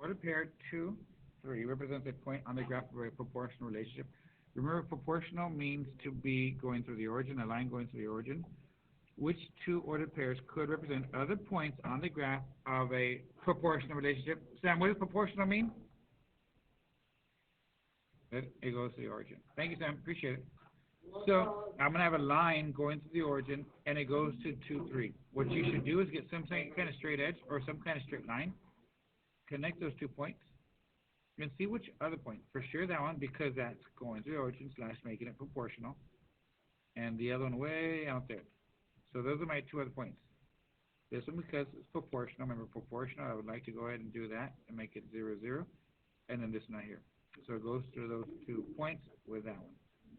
ordered pair 2, 3 represents a point on the graph of a proportional relationship. Remember, proportional means to be going through the origin, a line going through the origin. Which two ordered pairs could represent other points on the graph of a proportional relationship? Sam, what does proportional mean? It goes to the origin. Thank you, Sam. Appreciate it. So I'm going to have a line going through the origin, and it goes to 2, 3. What you should do is get some kind of straight edge or some kind of straight line. Connect those 2 points. And see which other point. For sure that one, because that's going through the origin / making it proportional. And the other one way out there. So those are my 2 other points. This one because it's proportional. Remember, proportional, I would like to go ahead and do that and make it 0, 0. And then this one right here. So it goes through those 2 points with that one.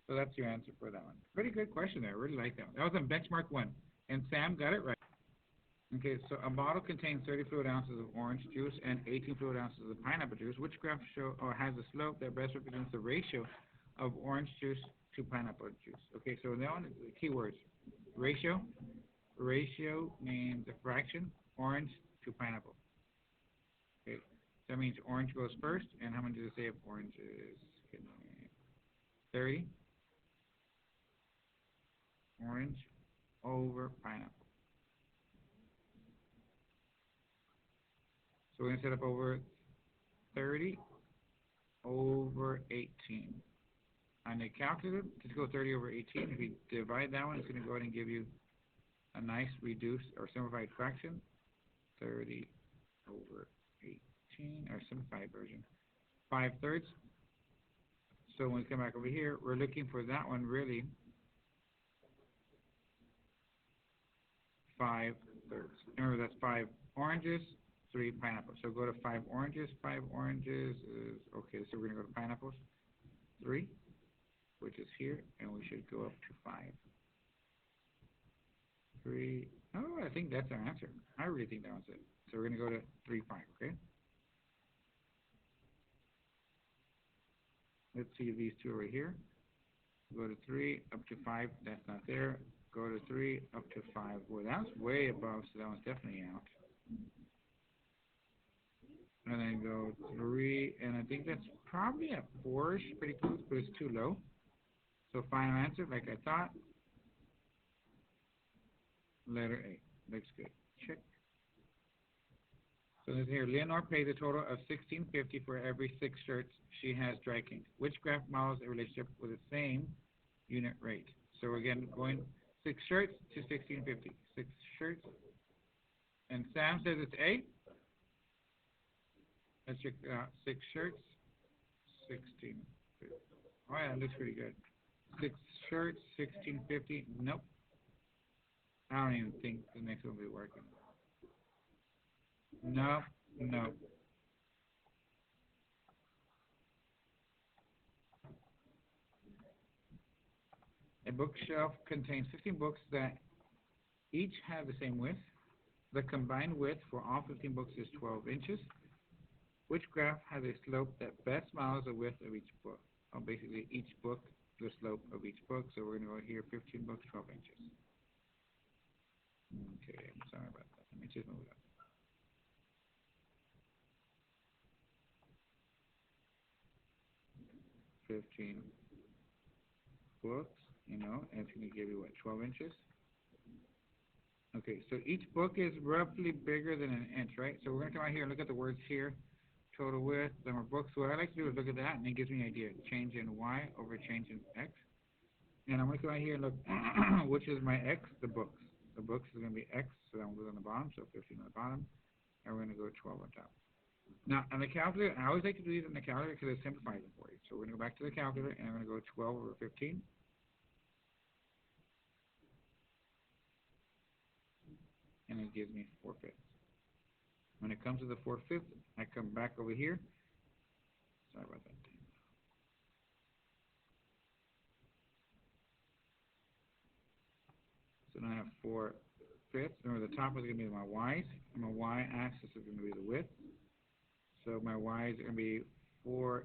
So that's your answer for that one. Pretty good question there. I really like that one. That was on benchmark 1. And Sam got it right. Okay, so a bottle contains 30 fluid ounces of orange juice and 18 fluid ounces of pineapple juice. Which graph has a slope that best represents the ratio of orange juice to pineapple juice? Okay, so that one is the keywords. Ratio. Ratio means a fraction. Orange to pineapple. Okay, so that means orange goes first. And how many does it say of orange is? 30. Orange over pineapple. So we're going to set up over 30 over 18. On the calculator, just go 30 over 18. If you divide that one, it's going to go ahead and give you a nice reduced or simplified fraction. 30 over 18, or simplified version. 5/3. So when we come back over here, we're looking for that one really 5/3. Remember, that's 5 oranges, 3 pineapples. So go to 5 oranges. 5 oranges is, okay, so we're going to go to pineapples. 3, which is here, and we should go up to 5. 3, oh, I think that's our answer. I really think that was it. So we're going to go to 3, 5, okay? Let's see these 2 over here. Go to 3, up to 5, that's not there. Go to 3, up to 5. Well, that's way above, so that one's definitely out. And then go 3, and I think that's probably a 4-ish, pretty close, but it's too low. So final answer, like I thought, letter A. Looks good. Check. So this here, Leonore pays a total of $16.50 for every 6 shirts she has dry cleaned. Which graph models a relationship with the same unit rate? So again, going 6 shirts to $16.50. 6 shirts. And Sam says it's A. Let's check 6 shirts, 16. Oh yeah, that looks pretty good. 6 shirts, 16.50. Nope. I don't even think the next one will be working. No, no. A bookshelf contains 15 books that each have the same width. The combined width for all 15 books is 12 inches. Which graph has a slope that best models the width of each book? Or basically, each book, the slope of each book. So we're going to go here, 15 books, 12 inches. Okay, I'm sorry about that. Let me just move it up. 15 books, and it's going to give you, what, 12 inches? Okay, so each book is roughly bigger than an inch, right? So we're going to come out here and look at the words here. Total width, number of books. So what I like to do is look at that, and it gives me an idea. Change in Y over change in X. And I'm going to come out here and look, which is my X? The books. The books is going to be X, so that one goes on the bottom, so 15 on the bottom. And we're going to go 12 on top. Now, on the calculator, I always like to do these on the calculator because it simplifies it for you. So we're going to go back to the calculator, and I'm going to go 12 over 15. And it gives me 4/5. When it comes to the 4/5, I come back over here. Sorry about that. So now I have 4/5. Remember, the top is going to be my y's, and my y-axis is going to be the width. So my y's are going to be 4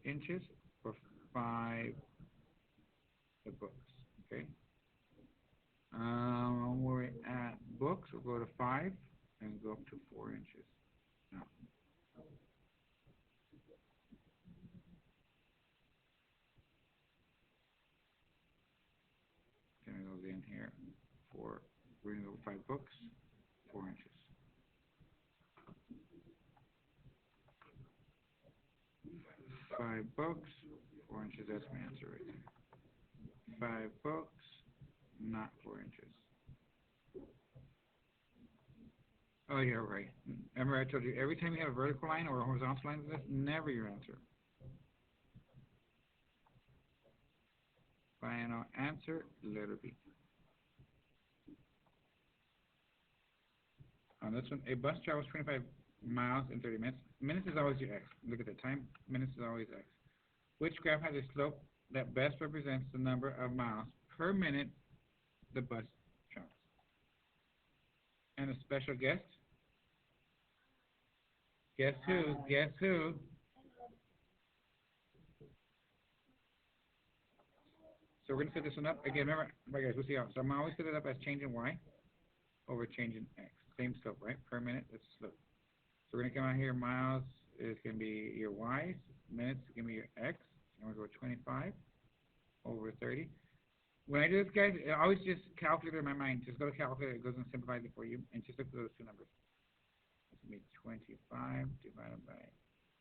inches for 5 the books. Okay. When we're at books, we'll go to 5 and go up to 4 inches. Now, here. We're going to go 5 books, 4 inches. 5 books, 4 inches, that's my answer right there. 5 books, not 4 inches. Oh, yeah, right. Remember I told you, every time you have a vertical line or a horizontal line like this, never your answer. Final answer, letter B. On this one, a bus travels 25 miles in 30 minutes. Minutes is always your x. Look at the time. Minutes is always x. Which graph has a slope that best represents the number of miles per minute the bus travels? And a special guest? Guess who? Guess who? So we're going to set this one up. Again, remember, right guys, we'll see how. So I'm going to always set it up as changing y over changing x. Same slope, right? Per minute, that's the slope. So we're going to come out here, miles is going to be your y's, minutes is going to be your x. And we're going to go 25 over 30. When I do this, guys, I always just calculate it in my mind. Just go to calculator, it goes and simplifies it for you, and just look at those two numbers. It's going to be 25 divided by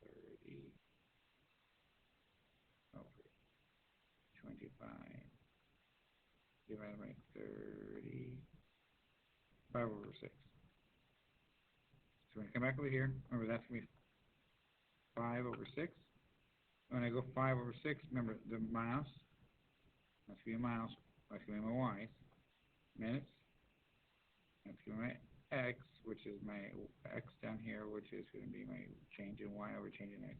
30 over 25 divided by 30, 5 over 6. So when I come back over here, remember that's going to be 5 over 6. When I go 5 over 6, remember the miles, that's going to be miles, that's going to be my y's, minutes, that's going to be my x, which is my x down here, which is going to be my change in y over change in x.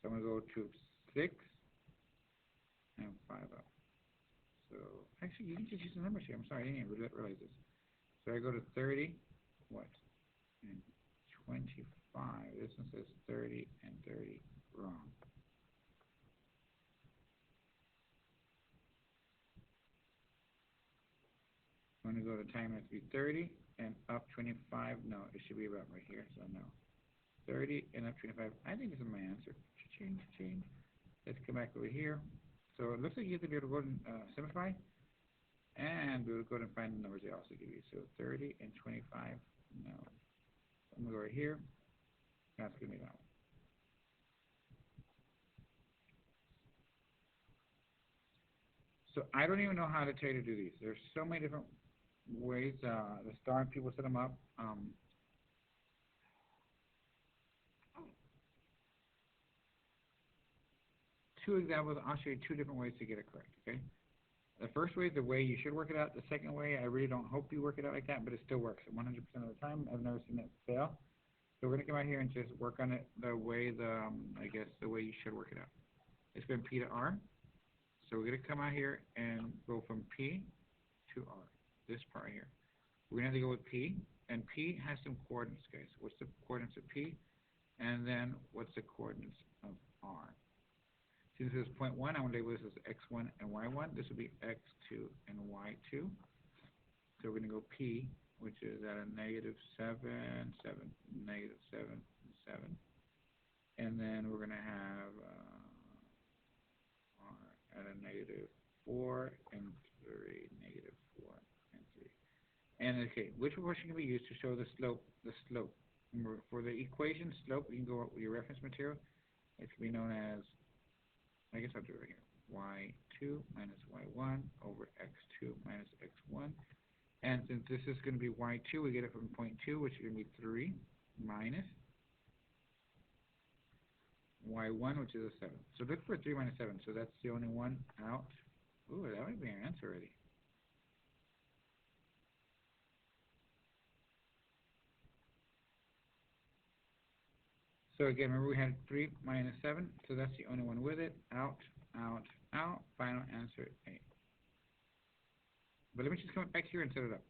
So I'm going to go to 6 and 5 up. So, actually, you can just use the numbers here. I'm sorry, I didn't even realize this. So I go to 30, what? And 25. This one says 30 and 30. Wrong. I'm going to go to time has to be 30 and up 25. No, it should be about right here, so no. 30 and up 25. I think this is my answer. Change. Let's come back over here. So it looks like you have to be able to go and simplify. And we'll go ahead and find the numbers they also give you. So 30 and 25, no. I'm going to go right here. That's going to be that one. So I don't even know how to tell you to do these. There's so many different ways. The star people set them up. Two examples. I'll show you 2 different ways to get it correct. Okay. The first way is the way you should work it out. The second way, I really don't hope you work it out like that, but it still works 100% of the time. I've never seen it fail. So we're going to come out here and just work on it the way the way you should work it out. It's been P to R. So we're going to come out here and go from P to R, this part here. We're going to have to go with P, and P has some coordinates, guys. What's the coordinates of P? And then what's the coordinates of R? Since this is point 1, I want to label this as x1 and y1. This will be x2 and y2. So we're going to go P, which is at a -7, 7, -7, 7. And then we're going to have R at a -4 and 3, -4 and 3. And okay, which proportion can be used to show the slope? Remember, for the equation slope, you can go with your reference material. It can be known as, I guess I'll do it right here. Y2 minus y1 over x2 minus x1. And since this is going to be y2, we get it from point 2, which is going to be 3, minus y1, which is a 7. So look for 3 minus 7. So that's the only one out. Ooh, that might be our answer already. So again, remember we had 3 minus 7, so that's the only one with it. Out, out, out. Final answer A. But let me just come back here and set it up.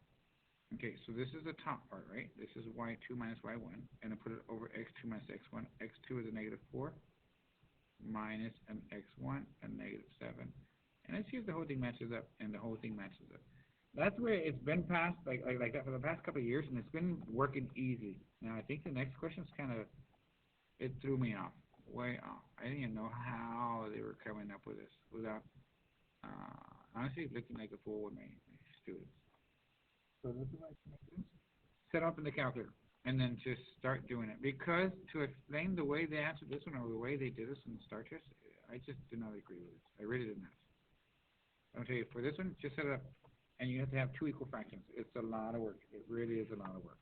Okay, so this is the top part, right? This is y2 minus y1, and I put it over x2 minus x1. x2 is a -4 minus an x1, a -7. And let's see if the whole thing matches up, and the whole thing matches up. That's where it's been passed like that for the past couple of years, and it's been working easy. Now I think the next question is kind of, it threw me off, way off. I didn't even know how they were coming up with this without, honestly, looking like a fool with my students. So this is like set up in the calculator and then just start doing it. Because to explain the way they answered this one or the way they did this in the STAR test, I just did not agree with it. I really did not. I'll tell you, for this one, just set it up, and you have to have two equal fractions. It's a lot of work. It really is a lot of work.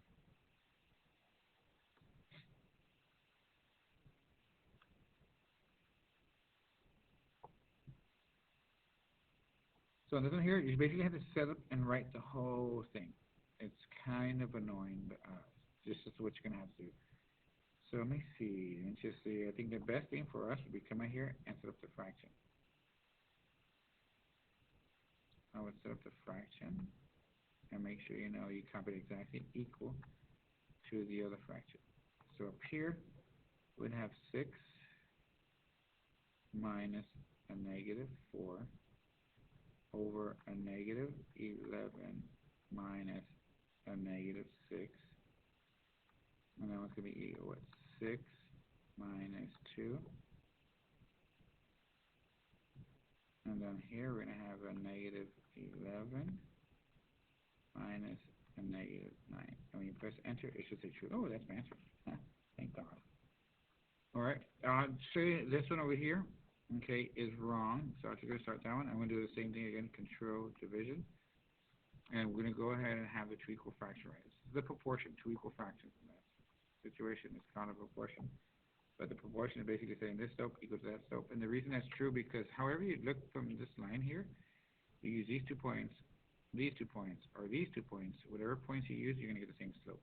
So in this one here, you basically have to set up and write the whole thing. It's kind of annoying, but this is what you're going to have to do. So let me see. Let's just see. I think the best thing for us would be come out here and set up the fraction. I would set up the fraction and make sure you know you copy it exactly equal to the other fraction. So up here, we'd have 6 minus a negative 4 over a negative 11 minus a negative 6. And then it's going to be equal what? 6 minus 2. And then here we're going to have a negative 11 minus a negative 9. And when you press enter, it should say true. Oh, that's my answer. Thank God. All right. Say this one over here, okay, is wrong. So I'm going to start that one. I'm going to do the same thing again, control division. And we're going to go ahead and have the two equal fraction right. This is the proportion, two equal fractions in that situation is kind of proportion. But the proportion is basically saying this slope equals that slope. And the reason that's true because however you look from this line here, you use these 2 points, or these 2 points, whatever points you use, you're going to get the same slope.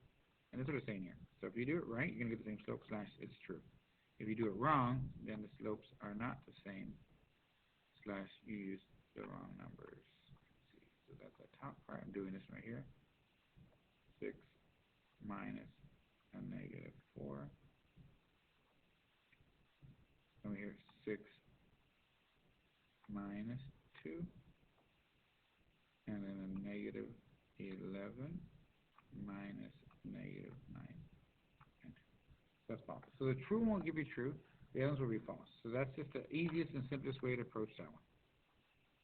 And that's what it's saying here. So if you do it right, you're going to get the same slope / it's true. If you do it wrong, then the slopes are not the same / you use the wrong numbers. Let's see. So that's the top part. I'm doing this right here. 6 minus a negative 4. Over here, 6 minus 2. And then a negative 11 minus negative 9. That's false. So the true one will give you true. The others will be false. So that's just the easiest and simplest way to approach that one.